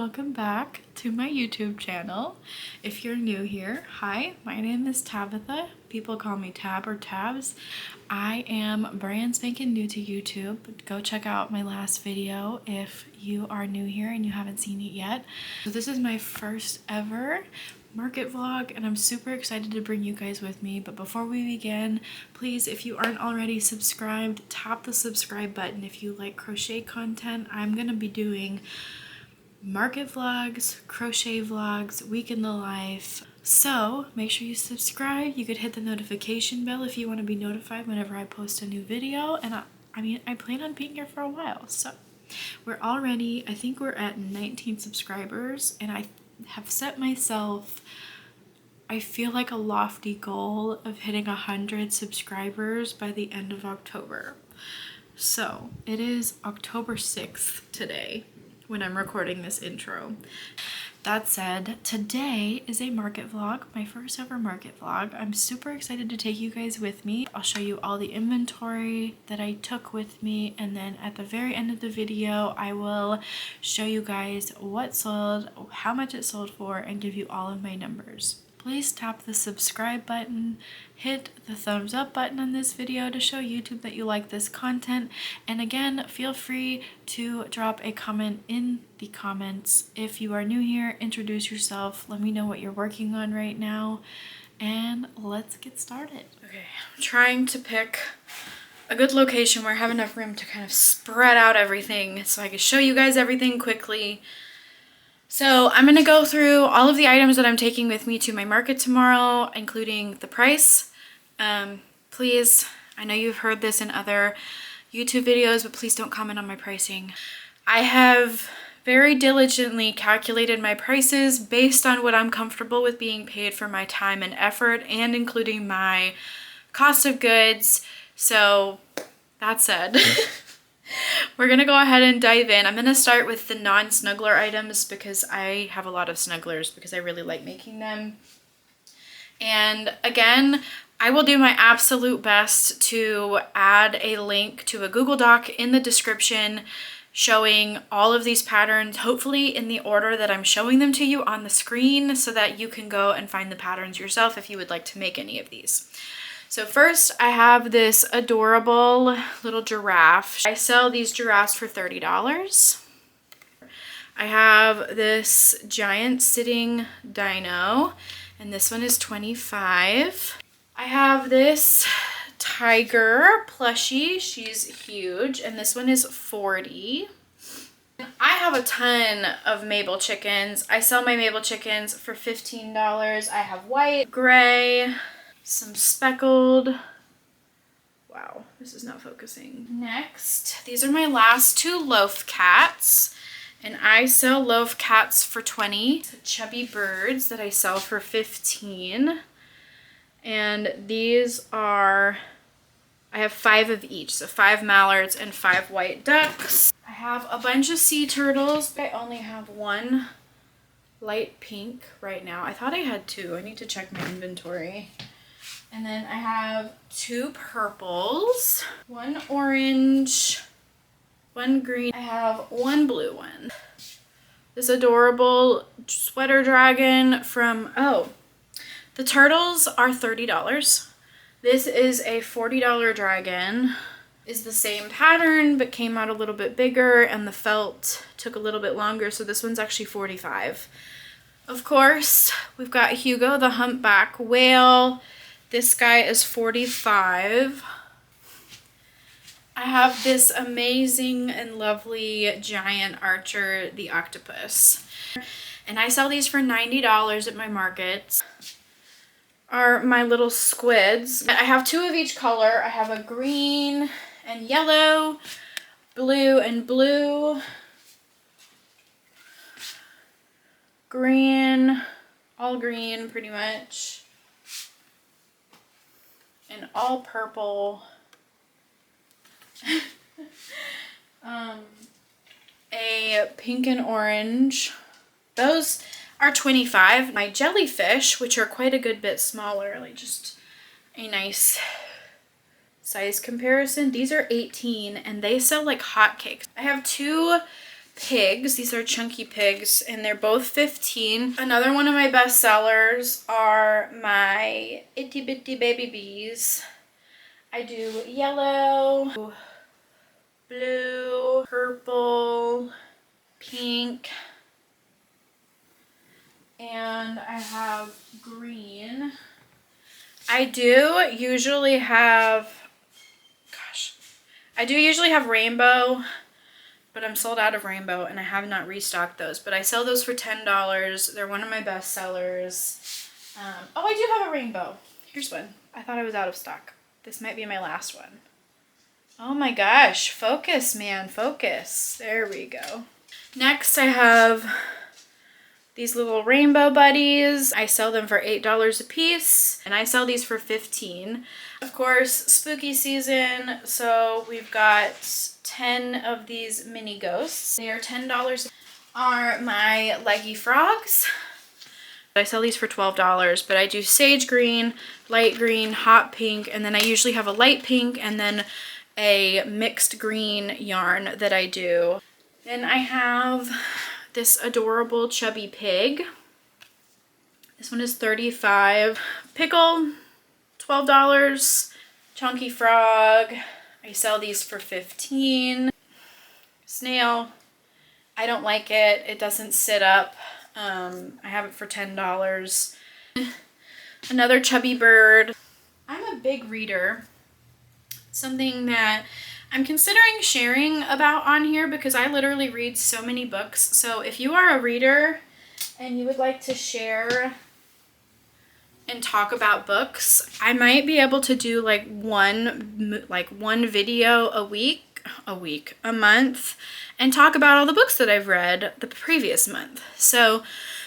welcome back to my YouTube channel. If you're new here, hi, my name is Tabitha. People call me Tab or Tabs. I am brand spanking new to YouTube. Go check out my last video if you are new here and you haven't seen it yet. So this is my first ever market vlog and I'm super excited to bring you guys with me. But before we begin, please, if you aren't already subscribed, tap the subscribe button. If you like crochet content, I'm gonna be doing market vlogs, crochet vlogs, week in the life. So make sure you subscribe. You could hit the notification bell if you want to be notified whenever I post a new video. And I plan on being here for a while. So we're already, I think we're at 19 subscribers, and I have set myself, I feel like, a lofty goal of hitting 100 subscribers by the end of October. So it is October 6th today when I'm recording this intro. That said, today is a market vlog, my first ever market vlog. I'm super excited to take you guys with me. I'll show you all the inventory that I took with me, and then at the very end of the video, I will show you guys what sold, how much it sold for, and give you all of my numbers. Please tap the subscribe button, hit the thumbs up button on this video to show YouTube that you like this content. And again, feel free to drop a comment in the comments. If you are new here, introduce yourself. Let me know what you're working on right now. And let's get started. Okay, I'm trying to pick a good location where I have enough room to kind of spread out everything so I can show you guys everything quickly. So I'm going to go through all of the items that I'm taking with me to my market tomorrow, including the price. Please, I know you've heard this in other YouTube videos, but please don't comment on my pricing. I have very diligently calculated my prices based on what I'm comfortable with being paid for my time and effort, and including my cost of goods. So that said, we're gonna go ahead and dive in. I'm gonna start with the non-snuggler items because I have a lot of snugglers because I really like making them. And again, I will do my absolute best to add a link to a Google Doc in the description showing all of these patterns, hopefully in the order that I'm showing them to you on the screen, so that you can go and find the patterns yourself if you would like to make any of these. So first, I have this adorable little giraffe. I sell these giraffes for $30. I have this giant sitting dino, and this one is $25. I have this tiger plushie. She's huge, and this one is $40. I have a ton of Mabel chickens. I sell my Mabel chickens for $15. I have white, gray, some speckled. Wow, this is not focusing. Next, these are my last two loaf cats, and I sell loaf cats for $20. Chubby birds that I sell for $15. And these are, I have 5 of each, so 5 mallards and 5 white ducks. I have a bunch of sea turtles. I only have one light pink right now. I thought I had 2. I need to check my inventory. And then I have 2 purples, 1 orange, 1 green. I have 1 blue one. This adorable sweater dragon from, the turtles are $30. This is a $40 dragon. Is the same pattern but came out a little bit bigger, and the felt took a little bit longer, so this one's actually $45. Of course, we've got Hugo the humpback whale. This guy is $45. I have this amazing and lovely giant archer, the octopus. And I sell these for $90 at my markets. Are my little squids. I have 2 of each color. I have a green and yellow, blue and blue, green, all green pretty much, and all purple. A pink and orange. Those are $25. My jellyfish, which are quite a good bit smaller, like just a nice size comparison, these are $18, and they sell like hotcakes. I have 2 pigs. These are chunky pigs, and they're both 15. Another one of my best sellers are my itty bitty baby bees. I do yellow, blue, purple, pink, and I have green. I do usually have rainbow, but I'm sold out of rainbow and I have not restocked those. But I sell those for $10. They're one of my best sellers. Oh, I do have a rainbow. Here's one. I thought I was out of stock. This might be my last one. Oh my gosh, focus, man, focus. There we go. Next I have these little rainbow buddies. I sell them for $8 a piece, and I sell these for $15. Of course, spooky season, so we've got 10 of these mini ghosts. They are $10. Are my leggy frogs. I sell these for $12, but I do sage green, light green, hot pink, and then I usually have a light pink and then a mixed green yarn that I do. Then I have this adorable chubby pig. This one is $35. Pickle, $12. Chunky frog, I sell these for $15. Snail, I don't like it. It doesn't sit up. I have it for $10. Another chubby bird. I'm a big reader. Something that I'm considering sharing about on here because I literally read so many books. So if you are a reader and you would like to share and talk about books, I might be able to do like one video a month and talk about all the books that I've read the previous month. So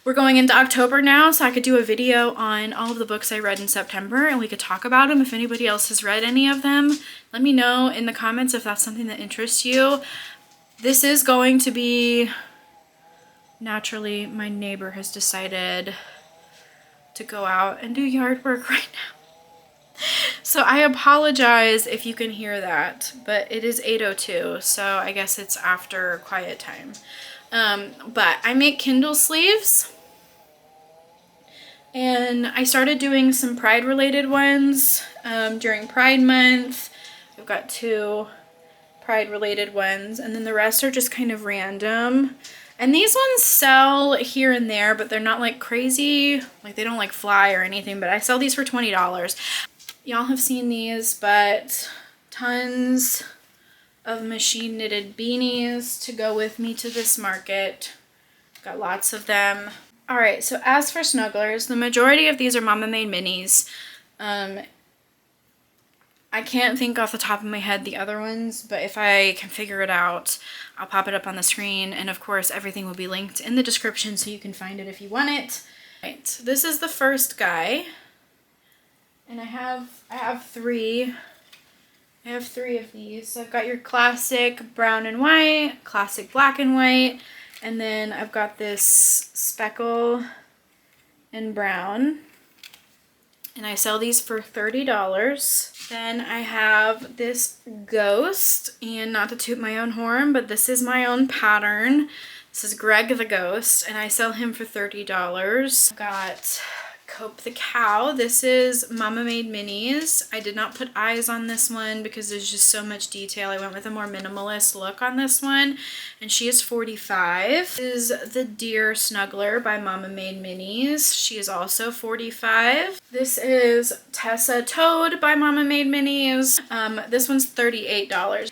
we're going into October now, so I could do a video on all of the books I read in September and we could talk about them. If anybody else has read any of them, let me know in the comments if that's something that interests you. This is going to be, naturally, my neighbor has decided to go out and do yard work right now. So I apologize if you can hear that, but it is 8:02, so I guess it's after quiet time. But I make Kindle sleeves, and I started doing some Pride related ones during Pride month. I've got 2 Pride related ones, and then the rest are just kind of random. And these ones sell here and there, but they're not like crazy, like they don't like fly or anything, but I sell these for $20. Y'all have seen these, but tons of machine knitted beanies to go with me to this market. Got lots of them. All right, so as for snugglers, the majority of these are Mama Made minis. I can't think off the top of my head the other ones, but if I can figure it out, I'll pop it up on the screen. And of course, everything will be linked in the description so you can find it if you want it. All right, so this is the first guy. And I have 3. I have 3 of these. So I've got your classic brown and white, classic black and white, and then I've got this speckle and brown. And I sell these for $30. Then I have this ghost, and not to toot my own horn, but this is my own pattern. This is Greg the Ghost, and I sell him for $30. I've got Cope the Cow. This is Mama Made Minis. I did not put eyes on this one because there's just so much detail. I went with a more minimalist look on this one, and she is $45. This is the Deer Snuggler by Mama Made Minis. She is also $45. This is Tessa Toad by Mama Made Minis. This one's $38.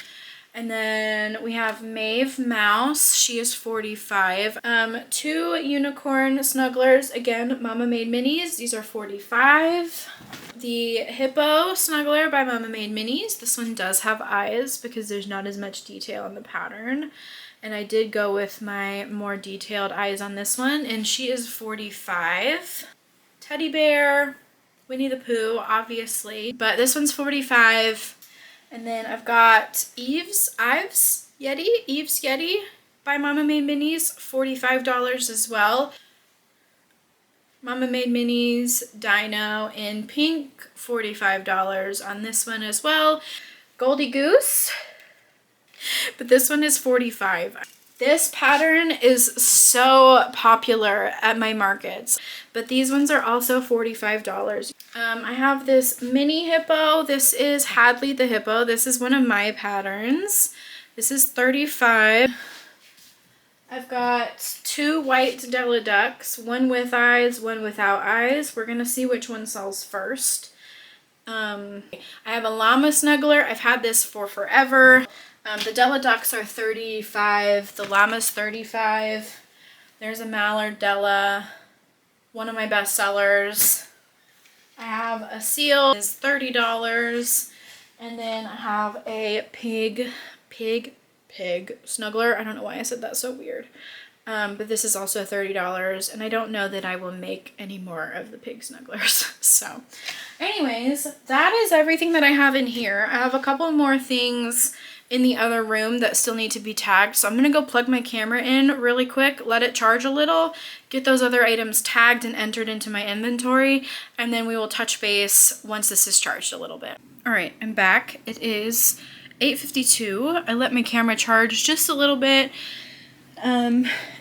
And then we have Maeve Mouse. She is $45. 2 unicorn snugglers. Again, Mama Made Minis. These are $45. The Hippo Snuggler by Mama Made Minis. This one does have eyes because there's not as much detail on the pattern. And I did go with my more detailed eyes on this one. And she is $45. Teddy Bear. Winnie the Pooh, obviously. But this one's $45. And then I've got Eve's Yeti by Mama Made Minis, $45 as well. Mama Made Minis Dino in pink, $45 on this one as well. Goldie Goose, but this one is $45. This pattern is so popular at my markets, but these ones are also $45. I have this mini hippo. This is Hadley the hippo. This is one of my patterns. This is $35. I've got two white Della ducks, one with eyes, one without eyes. We're gonna see which one sells first. I have a llama snuggler. I've had this for forever. The Della ducks are $35. The llama's $35. There's a mallard Della, one of my best sellers. I have a seal, is $30. And then I have a pig snuggler. I don't know why I said that so weird. But this is also $30, and I don't know that I will make any more of the pig snugglers. So anyways, that is everything that I have in here. I have a couple more things in the other room that still need to be tagged. So I'm gonna go plug my camera in really quick, let it charge a little, get those other items tagged and entered into my inventory, and then we will touch base once this is charged a little bit. All right, I'm back. It is 8:52. I let my camera charge just a little bit.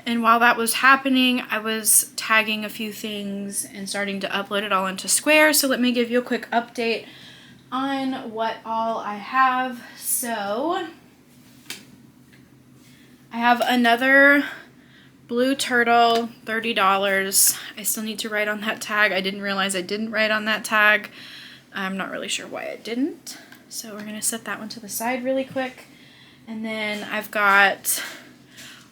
And while that was happening, I was tagging a few things and starting to upload it all into Square. So let me give you a quick update on what all I have. So I have another blue turtle, $30. I still need to write on that tag. I didn't realize I didn't write on that tag. I'm not really sure why I didn't. So we're gonna set that one to the side really quick. And then I've got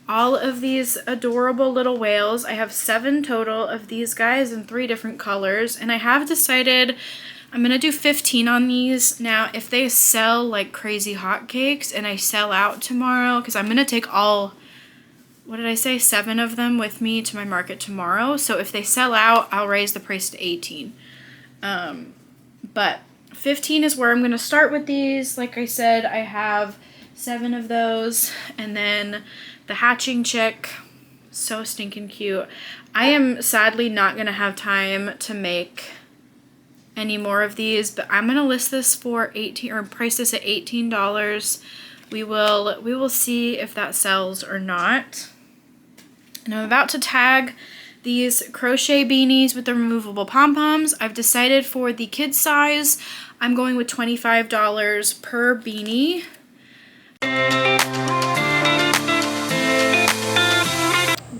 all of these adorable little whales. I have 7 total of these guys in 3 different colors. And I have decided I'm gonna do 15 on these. Now, if they sell like crazy hotcakes and I sell out tomorrow, because I'm gonna take all, what did I say, 7 of them with me to my market tomorrow. So if they sell out, I'll raise the price to 18. But 15 is where I'm gonna start with these. Like I said, I have 7 of those. And then the hatching chick, so stinking cute. I am sadly not gonna have time to make any more of these, but I'm gonna list this for 18 or price this at $18. We will see if that sells or not. And I'm about to tag these crochet beanies with the removable pom-poms. I've decided for the kid size, I'm going with $25 per beanie.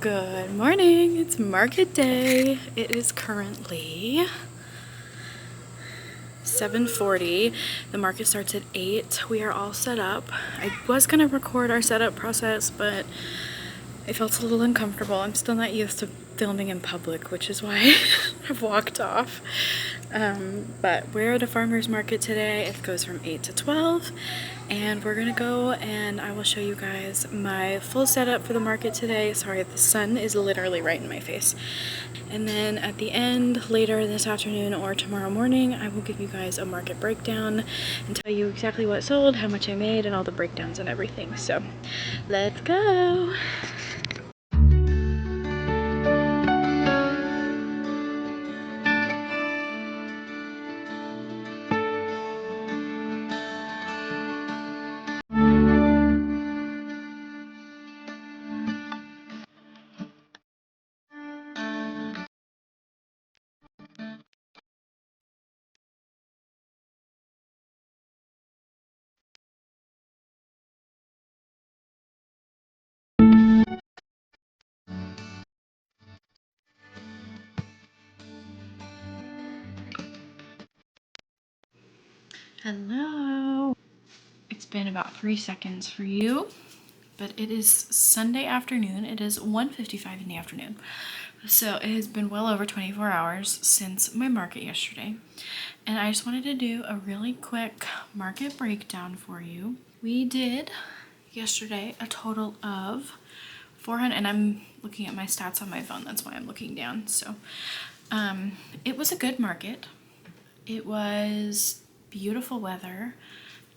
Good morning, it's market day. It is currently 7:40. The market starts at 8. We are all set up. I was gonna record our setup process, but I felt a little uncomfortable. I'm still not used to filming in public, which is why I've walked off. But we're at a farmer's market today. It goes from 8 to 12, and we're gonna go and I will show you guys my full setup for the market today. Sorry, the sun is literally right in my face. And then at the end, later this afternoon or tomorrow morning, I will give you guys a market breakdown and tell you exactly what sold, how much I made, and all the breakdowns and everything. So let's go. Hello. It's been about 3 seconds for you, but it is Sunday afternoon. It is 1:55 in the afternoon. So it has been well over 24 hours since my market yesterday. And I just wanted to do a really quick market breakdown for you. We did yesterday a total of 400, and I'm looking at my stats on my phone. That's why I'm looking down. So it was a good market. It was beautiful weather.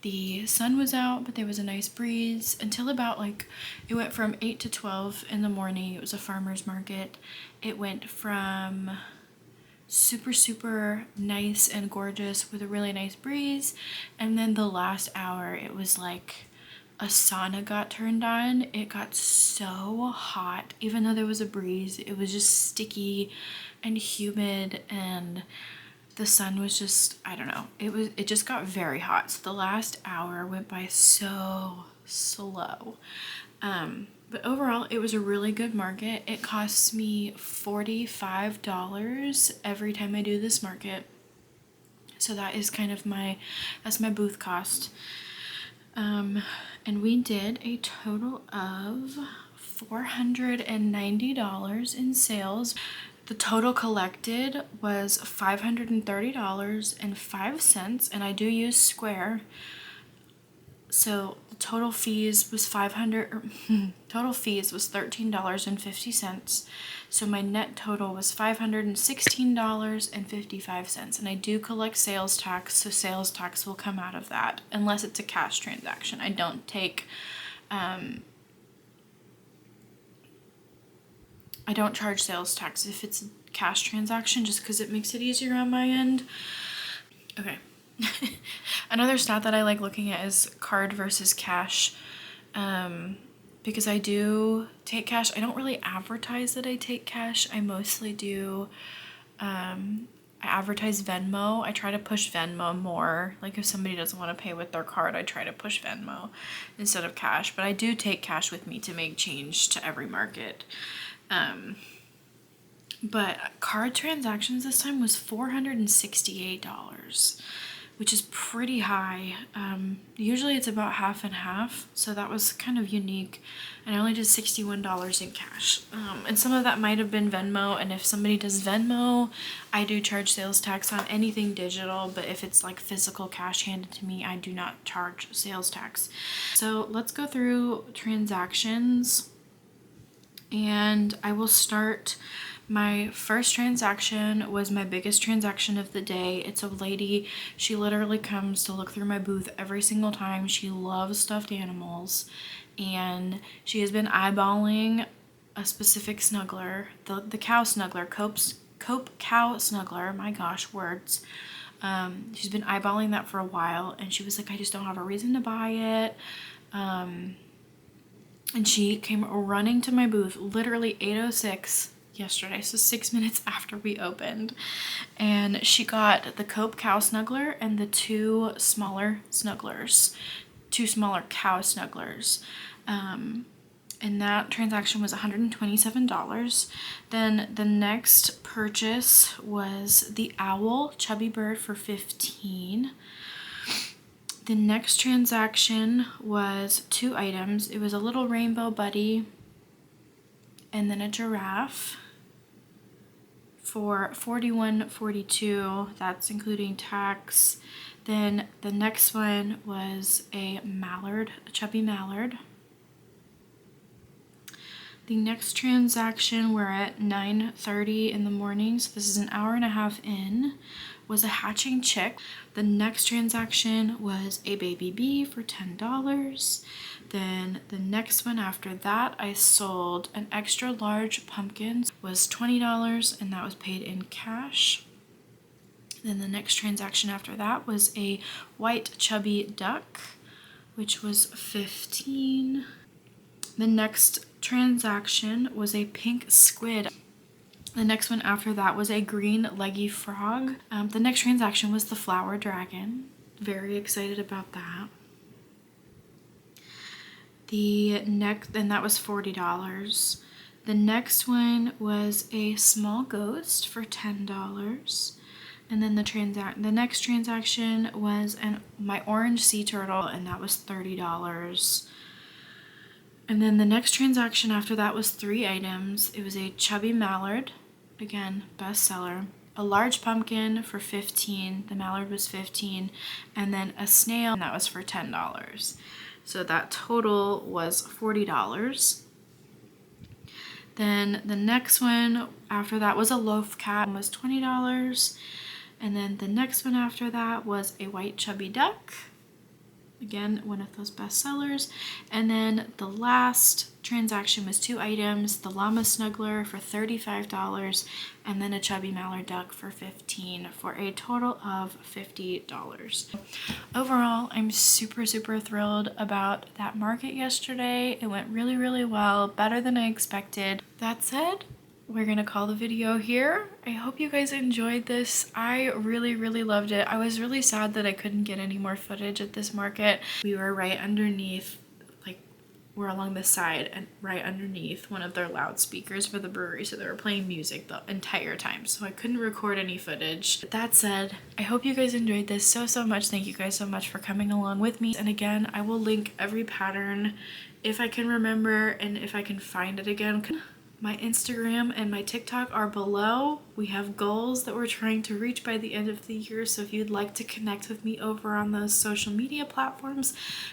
The sun was out, but there was a nice breeze until about it went from 8 to 12 in the morning. It was a farmer's market. It went from super nice and gorgeous with a really nice breeze, and then the last hour it was like a sauna got turned on. It got so hot, even though there was a breeze. It was just sticky and humid, and the sun was just, I don't know, it just got very hot. So the last hour went by so slow. But overall, it was a really good market. It costs me $45 every time I do this market. So that is kind of that's my booth cost. And we did a total of $490 in sales. The total collected was $530.05, and I do use Square. So the total fees was $13.50. So my net total was $516.55, and I do collect sales tax, so sales tax will come out of that unless it's a cash transaction. I don't take I don't charge sales tax if it's a cash transaction, just because it makes it easier on my end. Okay. Another stat that I like looking at is card versus cash, because I do take cash. I don't really advertise that I take cash. I mostly do, I advertise Venmo. I try to push Venmo more. Like if somebody doesn't want to pay with their card, I try to push Venmo instead of cash. But I do take cash with me to make change to every market. But card transactions this time was $468, which is pretty high. Usually it's about half and half, so that was kind of unique. And I only did $61 in cash. And some of that might have been Venmo, and if somebody does Venmo, I do charge sales tax on anything digital, but if it's like physical cash handed to me, I do not charge sales tax. So let's go through transactions, and I will start. My first transaction was my biggest transaction of the day. It's a lady. She literally comes to look through my booth every single time. She loves stuffed animals, and she has been eyeballing a specific snuggler, the cow snuggler, Cope cow snuggler. My gosh, words. She's been eyeballing that for a while, and she was like, I just don't have a reason to buy it. And she came running to my booth, literally 8:06 yesterday, so 6 minutes after we opened, and she got the Cope cow snuggler and the two smaller cow snugglers. And that transaction was $127. Then the next purchase was the owl chubby bird for $15. The next transaction was 2 items. It was a little rainbow buddy and then a giraffe for $41.42. That's including tax. Then the next one was a mallard, a chubby mallard. The next transaction, we're at 9:30 in the morning, so this is an hour and a half in, was a hatching chick. The next transaction was a baby bee for $10. Then the next one after that, I sold an extra large pumpkin, was $20, and that was paid in cash. Then the next transaction after that was a white chubby duck, which was $15. The next transaction was a pink squid. The next one after that was a green leggy frog. The next transaction was the flower dragon. Very excited about that. And that was $40. The next one was a small ghost for $10. And then the next transaction was my orange sea turtle, and that was $30. And then the next transaction after that was 3 items. It was a chubby mallard, again, bestseller, a large pumpkin for $15, the mallard was $15, and then a snail, and that was for $10. So that total was $40. Then the next one after that was a loaf cat, was $20. And then the next one after that was a white chubby duck. Again, one of those best sellers. And then the last transaction was 2 items, the llama snuggler for $35 and then a chubby mallard duck for $15 for a total of $50. Overall, I'm super thrilled about that market yesterday. It went really well, better than I expected. That said, we're gonna call the video here. I hope you guys enjoyed this. I really loved it. I was really sad that I couldn't get any more footage at this market. We were right underneath, like we're along the side and right underneath one of their loudspeakers for the brewery, so they were playing music the entire time, so I couldn't record any footage. But that said, I hope you guys enjoyed this so much. Thank you guys so much for coming along with me. And again, I will link every pattern if I can remember and if I can find it again. My Instagram and my TikTok are below. We have goals that we're trying to reach by the end of the year, so if you'd like to connect with me over on those social media platforms,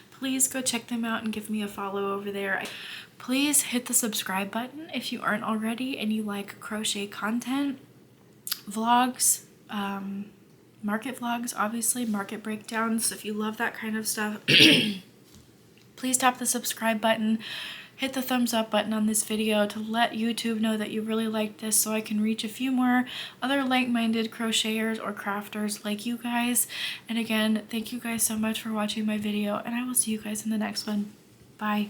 please go check them out and give me a follow over there. Please hit the subscribe button if you aren't already and you like crochet content, vlogs, market vlogs, obviously, market breakdowns. If you love that kind of stuff, please tap the subscribe button. Hit the thumbs up button on this video to let YouTube know that you really liked this, so I can reach a few more other like-minded crocheters or crafters like you guys. And again, thank you guys so much for watching my video, and I will see you guys in the next one. Bye.